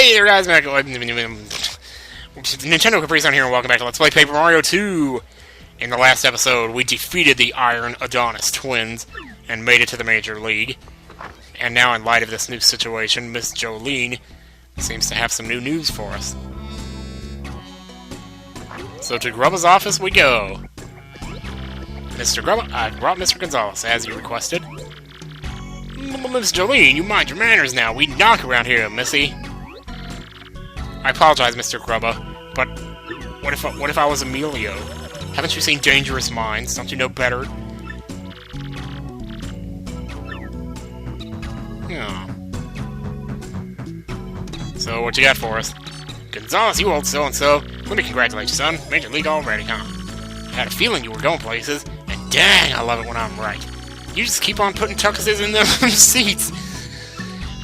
Hey there, guys! Nintendo Caprice on here, and welcome back to Let's Play Paper Mario 2! In the last episode, we defeated the Iron Adonis twins and made it to the Major League. And now, in light of this new situation, Miss Jolene seems to have some new news for us. So to Grubba's office we go. Mr. Grubba, I brought Mr. Gonzalez, as you requested. Miss Jolene, you mind your manners now. We knock around here, missy. I apologize, Mr. Grubba, but what if I was Emilio? Haven't you seen Dangerous Minds? Don't you know better? Oh. So, what you got for us? Gonzalez, you old so-and-so. Let me congratulate you, son. Major League already, huh? I had a feeling you were going places, and dang, I love it when I'm right. You just keep on putting tuckuses in them seats.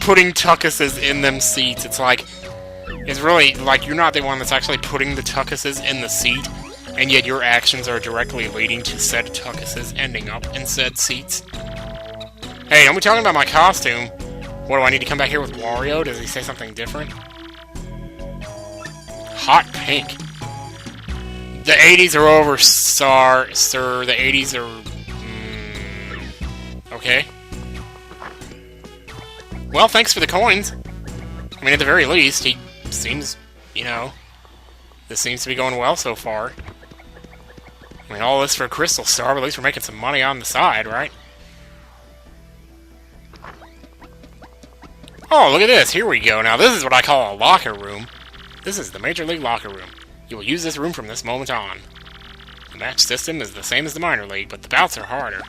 Putting tuckuses in them seats. It's really, like, you're not the one that's actually putting the tuckuses in the seat, and yet your actions are directly leading to said tuckuses ending up in said seats. Hey, don't be talking about my costume. What, do I need to come back here with Wario? Does he say something different? Hot pink. The 80s are over, sir. The 80s are... okay. Well, thanks for the coins. I mean, at the very least, he seems, you know, this seems to be going well so far. I mean, all this for a Crystal Star, but at least we're making some money on the side, right? Oh, look at this. Here we go. Now, this is what I call a locker room. This is the Major League locker room. You will use this room from this moment on. The match system is the same as the Minor League, but the bouts are harder.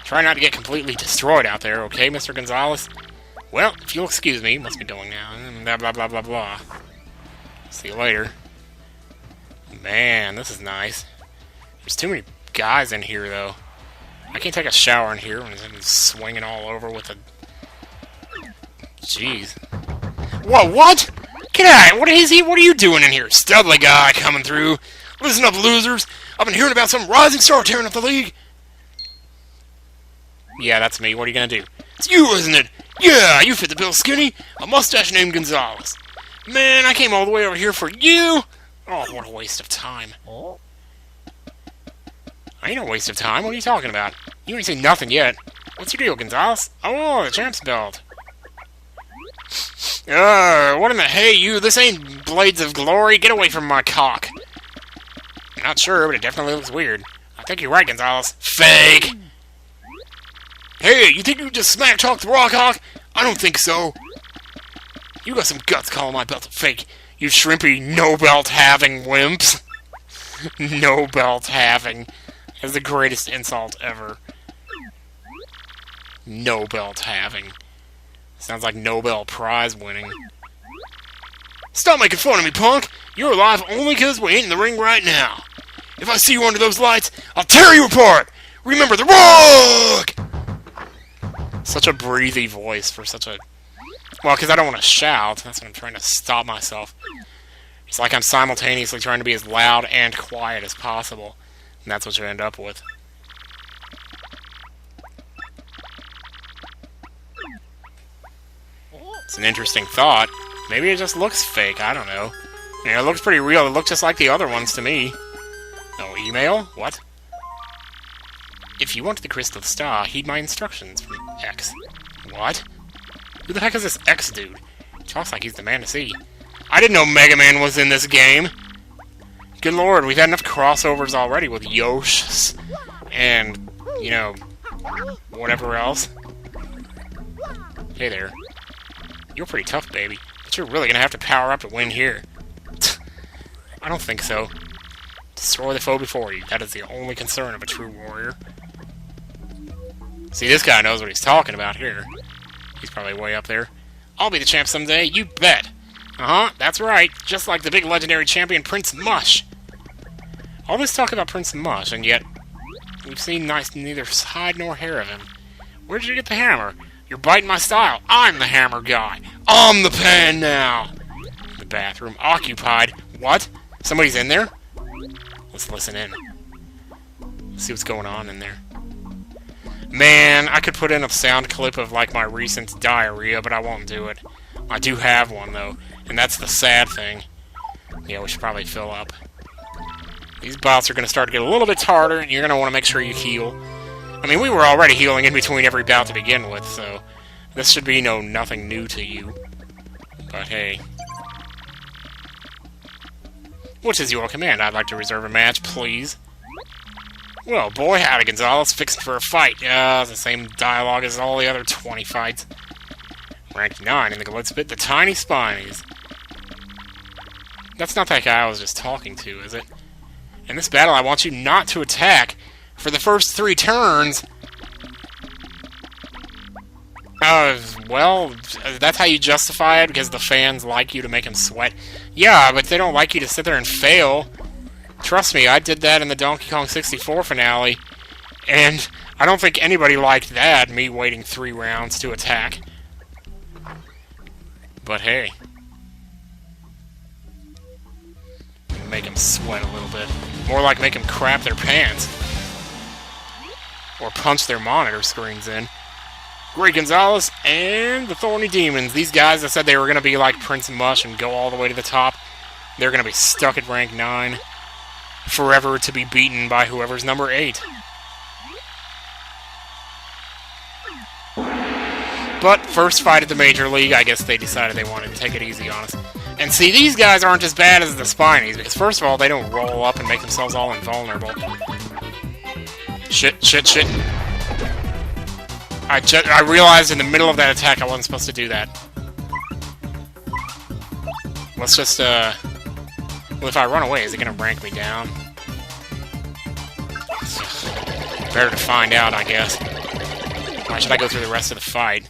Try not to get completely destroyed out there, okay, Mr. Gonzalez? Well, if you'll excuse me, must be going now. Blah, blah, blah, blah, blah. See you later. Man, this is nice. There's too many guys in here, though. I can't take a shower in here when I'm swinging all over with a... Jeez. Whoa, what? Get out! What is he? What are you doing in here? Studley guy coming through. Listen up, losers. I've been hearing about some rising star tearing up the league. Yeah, that's me. What are you gonna do? It's you, isn't it? Yeah, you fit the bill, Skinny. A mustache named Gonzalez. Man, I came all the way over here for you. Oh, what a waste of time. I ain't no waste of time. What are you talking about? You ain't seen nothing yet. What's your deal, Gonzalez? Oh, the champ's belt. What in the hey, you? This ain't Blades of Glory. Get away from my cock. I'm not sure, but it definitely looks weird. I think you're right, Gonzalez. Fake! Hey, you think you just smack-talk the Rock Hawk? I don't think so. You got some guts calling my belt a fake, you shrimpy no-belt-having wimps. No-belt-having. That's the greatest insult ever. No-belt-having. Sounds like Nobel Prize winning. Stop making fun of me, punk! You're alive only because we ain't in the ring right now. If I see you under those lights, I'll tear you apart! Remember the Rock! Such a breathy voice for such a... Well, because I don't want to shout. That's what I'm trying to stop myself. It's like I'm simultaneously trying to be as loud and quiet as possible. And that's what you end up with. It's an interesting thought. Maybe it just looks fake. I don't know. I mean, it looks pretty real. It looks just like the other ones to me. No email? What? If you want the Crystal Star, heed my instructions from X. What? Who the heck is this X dude? He talks like he's the man to see. I didn't know Megaman was in this game. Good lord, we've had enough crossovers already with Yoshi and, you know, whatever else. Hey there. You're pretty tough, baby, but you're really gonna have to power up to win here. I don't think so. Destroy the foe before you. That is the only concern of a true warrior. See, this guy knows what he's talking about here. He's probably way up there. I'll be the champ someday, you bet! Uh-huh, that's right. Just like the big legendary champion Prince Mush. All this talk about Prince Mush, and yet we've seen neither hide nor hair of him. Where'd you get the hammer? You're biting my style. I'm the hammer guy. I'm the pan now. The bathroom occupied. What? Somebody's in there? Let's listen in. Let's see what's going on in there. Man, I could put in a sound clip of, like, my recent diarrhea, but I won't do it. I do have one, though, And that's the sad thing. Yeah, we should probably fill up. These bouts are going to start to get a little bit harder, and you're going to want to make sure you heal. I mean, we were already healing in between every bout to begin with, so this should be nothing new to you. But hey. What is your command? I'd like to reserve a match, please. Well, boy, howdy, Gonzalez. Fixed for a fight. Yeah, the same dialogue as all the other 20 fights. Rank 9 in the Glitz the tiny spinies. That's not that guy I was just talking to, is it? In this battle, I want you not to attack for the first 3 turns. Well, that's how you justify it, because the fans like you to make them sweat. Yeah, but they don't like you to sit there and fail. Trust me, I did that in the Donkey Kong 64 finale, and I don't think anybody liked that, me waiting 3 rounds to attack. But hey. Make them sweat a little bit. More like make them crap their pants. Or punch their monitor screens in. Great Gonzalez and the Thorny Demons. These guys that said they were going to be like Prince Mush and go all the way to the top, they're going to be stuck at rank 9. Forever to be beaten by whoever's number 8. But first fight at the Major League, I guess they decided they wanted to take it easy on us. And see, these guys aren't as bad as the Spinies, because first of all, they don't roll up and make themselves all invulnerable. Shit. I realized in the middle of that attack I wasn't supposed to do that. Let's just, well, if I run away, is it gonna rank me down? Better to find out, I guess. Why should I go through the rest of the fight?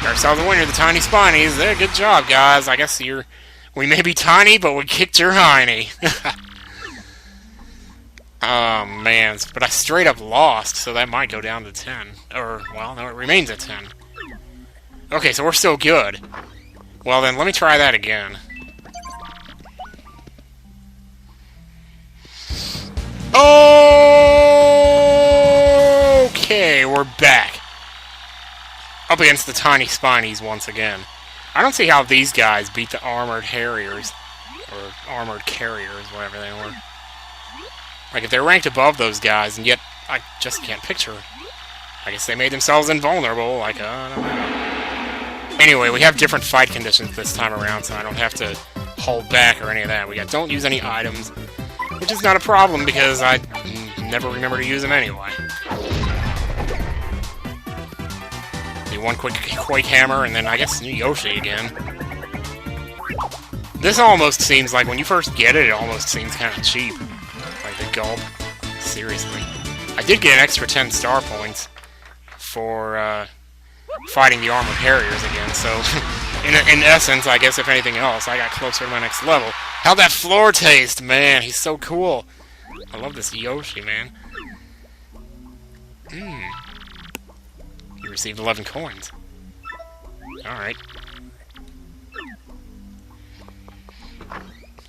Got ourselves a winner, the Tiny Spinies. There, good job, guys. I guess we may be tiny, but we kicked your hiney. Oh, man. But I straight up lost, so that might go down to 10. Or, well, no, it remains at 10. Okay, so we're still good. Well, then, let me try that again. Okay, we're back. Up against the Tiny Spinies once again. I don't see how these guys beat the Armored Harriers. Or Armored Carriers, whatever they were. Like, if they're ranked above those guys, and yet I just can't picture. I guess they made themselves invulnerable, like, I don't know. Anyway, we have different fight conditions this time around, so I don't have to hold back or any of that. We got don't use any items, which is not a problem, because I never remember to use them anyway. One quick Quake Hammer, and then I guess Yoshi again. This almost seems like, when you first get it, it almost seems kind of cheap. Like the gulp. Seriously. I did get an extra 10 star points for fighting the Armored Harriers again, so in essence, I guess if anything else, I got closer to my next level. How'd that floor taste? Man, he's so cool. I love this Yoshi, man. You received 11 coins. Alright.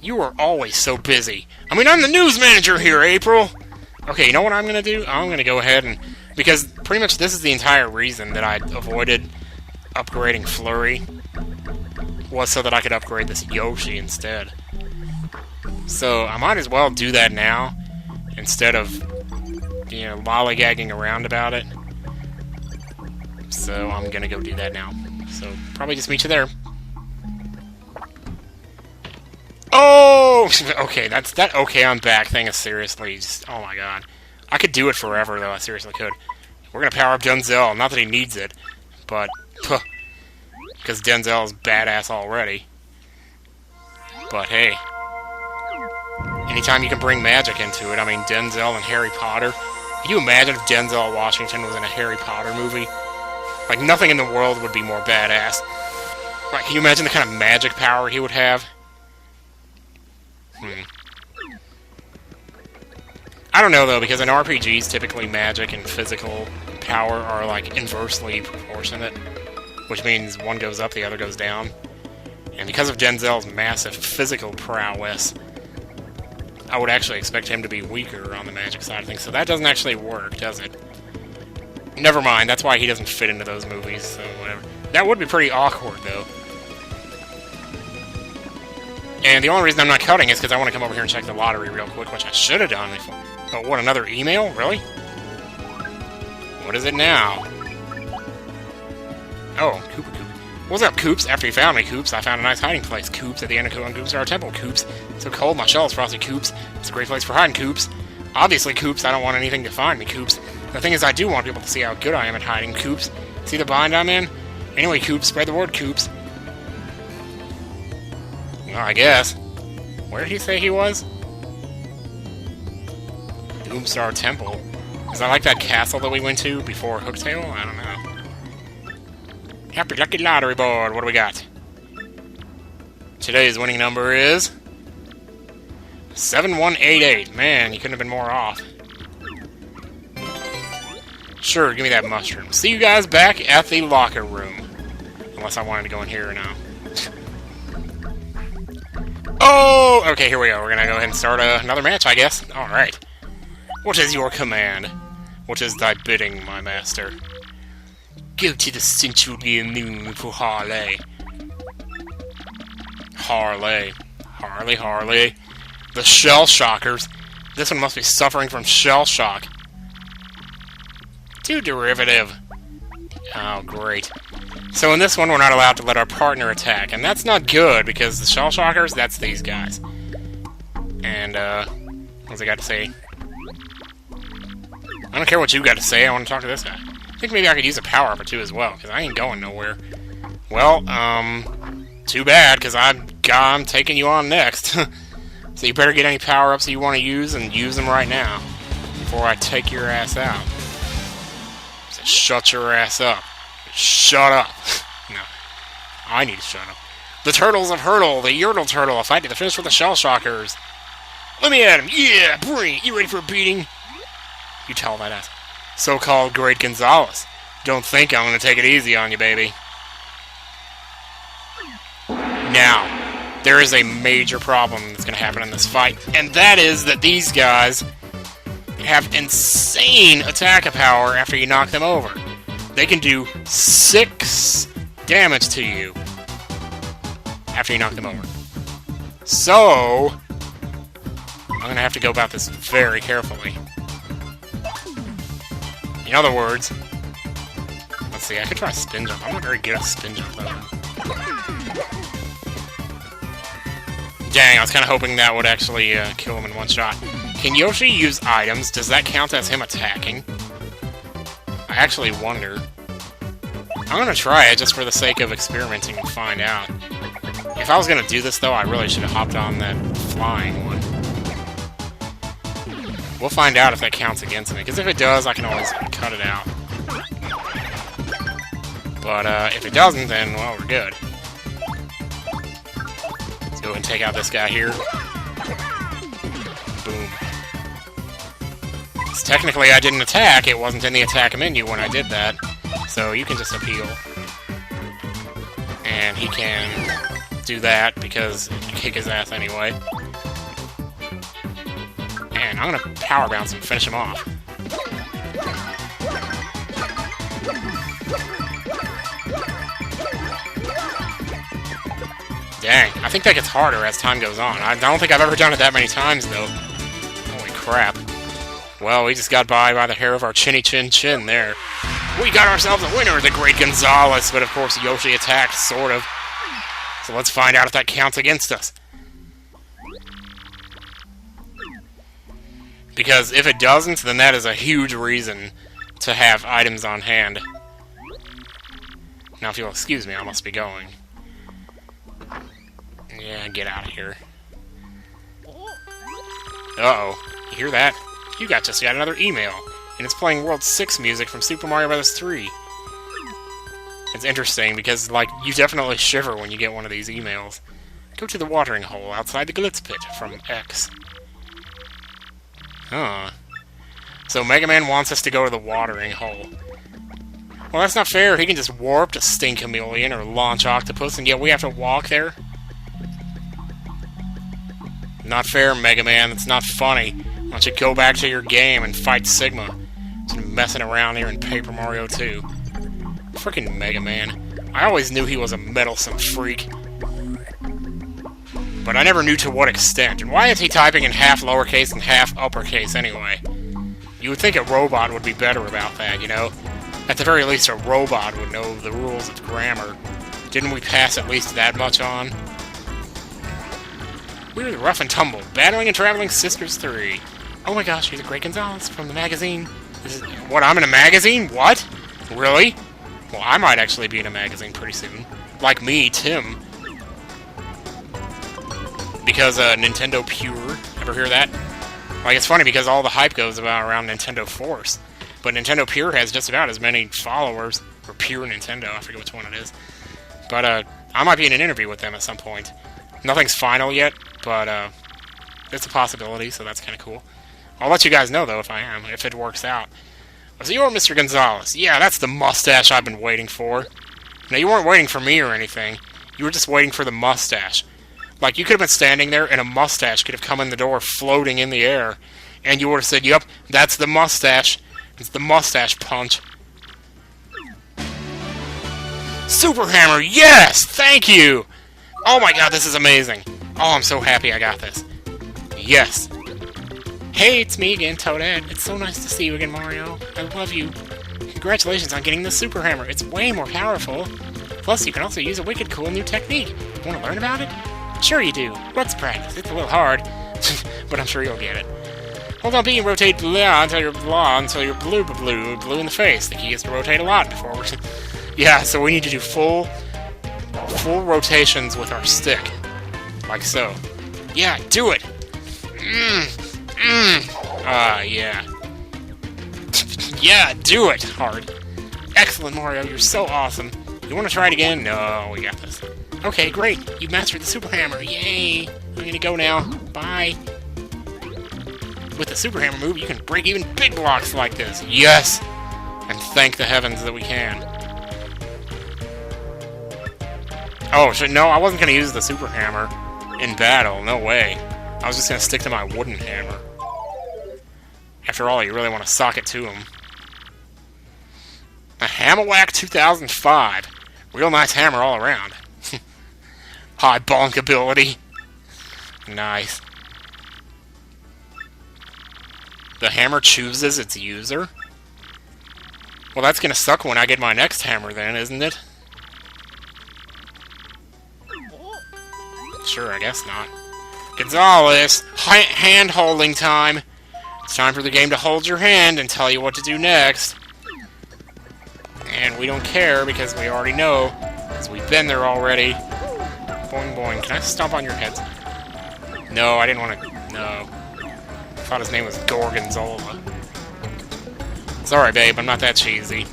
You are always so busy. I mean, I'm the news manager here, April! Okay, you know what I'm gonna do? I'm gonna go ahead and... Because pretty much this is the entire reason that I avoided upgrading Flurry. Was so that I could upgrade this Yoshi instead. So, I might as well do that now. Instead of, you know, lollygagging around about it. So I'm gonna go do that now. So probably just meet you there. Oh! Okay, that's that okay, I'm back thing is seriously just, oh my god. I could do it forever though, I seriously could. We're gonna power up Denzel, not that he needs it, but because Denzel's badass already. But hey. Anytime you can bring magic into it, I mean Denzel and Harry Potter. Can you imagine if Denzel Washington was in a Harry Potter movie? Like, nothing in the world would be more badass. Like, can you imagine the kind of magic power he would have? I don't know, though, because in RPGs, typically magic and physical power are, like, inversely proportionate. Which means one goes up, the other goes down. And because of Denzel's massive physical prowess, I would actually expect him to be weaker on the magic side of things. So that doesn't actually work, does it? Never mind, that's why he doesn't fit into those movies, so whatever. That would be pretty awkward, though. And the only reason I'm not cutting is because I want to come over here and check the lottery real quick, which I should have done before. Oh, what, another email? Really? What is it now? Oh, Koopa Coop. What's up, Koops? After you found me, Koops, I found a nice hiding place. Koops, at the end of Koops are our temple, Koops. It's so cold, my shell is frosty, Koops. It's a great place for hiding, Koops. Obviously, Koops, I don't want anything to find me, Koops. The thing is, I do want people to see how good I am at hiding, Koops. See the bind I'm in? Anyway, Koops, spread the word, Koops. Well, I guess. Where did he say he was? Doomstar Temple. Is that like that castle that we went to before Hooktail? I don't know. Happy Lucky Lottery Board. What do we got? Today's winning number is 7188. Man, you couldn't have been more off. Sure, give me that mushroom. See you guys back at the locker room. Unless I wanted to go in here now. Oh! Okay, here we go. We're gonna go ahead and start another match, I guess. Alright. What is your command? What is thy bidding, my master? Go to the central moon for Harley. Harley. Harley. The shell shockers. This one must be suffering from shell shock. Too derivative. Oh, great. So in this one, we're not allowed to let our partner attack, and that's not good, because the shell shockers, that's these guys. And, what's I got to say? I don't care what you got to say, I want to talk to this guy. I think maybe I could use a power-up or two as well, because I ain't going nowhere. Well, too bad, because I'm taking you on next. So you better get any power-ups that you want to use, and use them right now, before I take your ass out. So shut your ass up. Shut up. No. I need to shut up. The Turtles of Hurdle, the Yurtle Turtle, a fight to the finish with the Shell Shockers. Let me at him. Yeah, bring it. You ready for a beating? You tell that ass. So-called Great Gonzalez. Don't think I'm going to take it easy on you, baby. Now, there is a major problem that's going to happen in this fight, and that is that these guys have insane attack power after you knock them over. They can do 6 damage to you after you knock them over. So, I'm going to have to go about this very carefully. In other words, let's see, I could try a spin jump. I'm not very good at spin jump, though. Dang, I was kind of hoping that would actually kill him in one shot. Can Yoshi use items? Does that count as him attacking? I actually wonder. I'm gonna try it just for the sake of experimenting and find out. If I was gonna do this, though, I really should have hopped on that flying one. We'll find out if that counts against me, because if it does, I can always cut it out. But if it doesn't, then, well, we're good. Let's go ahead and take out this guy here. Boom. So technically, I didn't attack. It wasn't in the attack menu when I did that. So you can just appeal. And he can do that because you can kick his ass anyway. And I'm gonna power bounce and finish him off. Dang, I think that gets harder as time goes on. I don't think I've ever done it that many times, though. Holy crap. Well, we just got by the hair of our chinny chin there. We got ourselves a winner, the Great Gonzalez, but of course Yoshi attacked, sort of. So let's find out if that counts against us. Because if it doesn't, then that is a huge reason to have items on hand. Now if you'll excuse me, I must be going. Yeah, get out of here. Uh-oh. You hear that? You just got another email. And it's playing World 6 music from Super Mario Bros. 3. It's interesting because, like, you definitely shiver when you get one of these emails. Go to the watering hole outside the Glitz Pit from X. Huh. So Megaman wants us to go to the watering hole. Well, that's not fair. He can just warp to Stink Chameleon or Launch Octopus, and yet we have to walk there? Not fair, Megaman. It's not funny. Why don't you go back to your game and fight Sigma? Just messing around here in Paper Mario 2. Frickin' Megaman. I always knew he was a meddlesome freak. But I never knew to what extent. And why is he typing in half lowercase and half uppercase anyway? You would think a robot would be better about that, you know? At the very least, a robot would know the rules of grammar. Didn't we pass at least that much on? We're the Rough and Tumble, Battling and Traveling Sisters 3. Oh my gosh, you're the Great Gonzalez from the magazine. What, I'm in a magazine? What? Really? Well, I might actually be in a magazine pretty soon. Like me, Tim. Because, Nintendo Pure. Ever hear that? Like, it's funny because all the hype goes around Nintendo Force. But Nintendo Pure has just about as many followers. Or Pure Nintendo, I forget which one it is. But, I might be in an interview with them at some point. Nothing's final yet, but, it's a possibility, so that's kind of cool. I'll let you guys know, though, if I am, if it works out. So you're Mr. Gonzalez. Yeah, that's the mustache I've been waiting for. Now, you weren't waiting for me or anything. You were just waiting for the mustache. Like, you could have been standing there, and a mustache could have come in the door floating in the air. And you would have said, yep, that's the mustache. It's the mustache punch. Super Hammer, yes! Thank you! Oh my god, this is amazing. Oh, I'm so happy I got this. Yes. Hey, it's me again, Toadette. It's so nice to see you again, Mario. I love you. Congratulations on getting the Super Hammer. It's way more powerful. Plus, you can also use a wicked cool new technique. Want to learn about it? Sure you do. Let's practice. It's a little hard, but I'm sure you'll get it. Hold on B and rotate blah until you're blue in the face. The key is to rotate a lot before we're... Yeah, so we need to do full rotations with our stick. Like so. Yeah, do it! Yeah. Yeah, do it! Hard. Excellent, Mario. You're so awesome. You want to try it again? No, we got this. Okay, great. You've mastered the Super Hammer. Yay! I'm gonna go now. Bye. With the Super Hammer move, you can break even big blocks like this. Yes! And thank the heavens that we can. Oh, no, I wasn't gonna use the Super Hammer in battle. No way. I was just gonna stick to my wooden hammer. After all, you really want to sock it to him. A Hammerwhack 2005. Real nice hammer all around. High bonk ability. Nice. The hammer chooses its user? Well, that's gonna suck when I get my next hammer then, isn't it? Sure, I guess not. Gonzalez! Hand-holding time! It's time for the game to hold your hand and tell you what to do next. And we don't care because we already know, because we've been there already. Boing boing. Can I stomp on your heads? No, I didn't want to... No. I thought his name was Gorgonzola. It's alright, babe. I'm not that cheesy.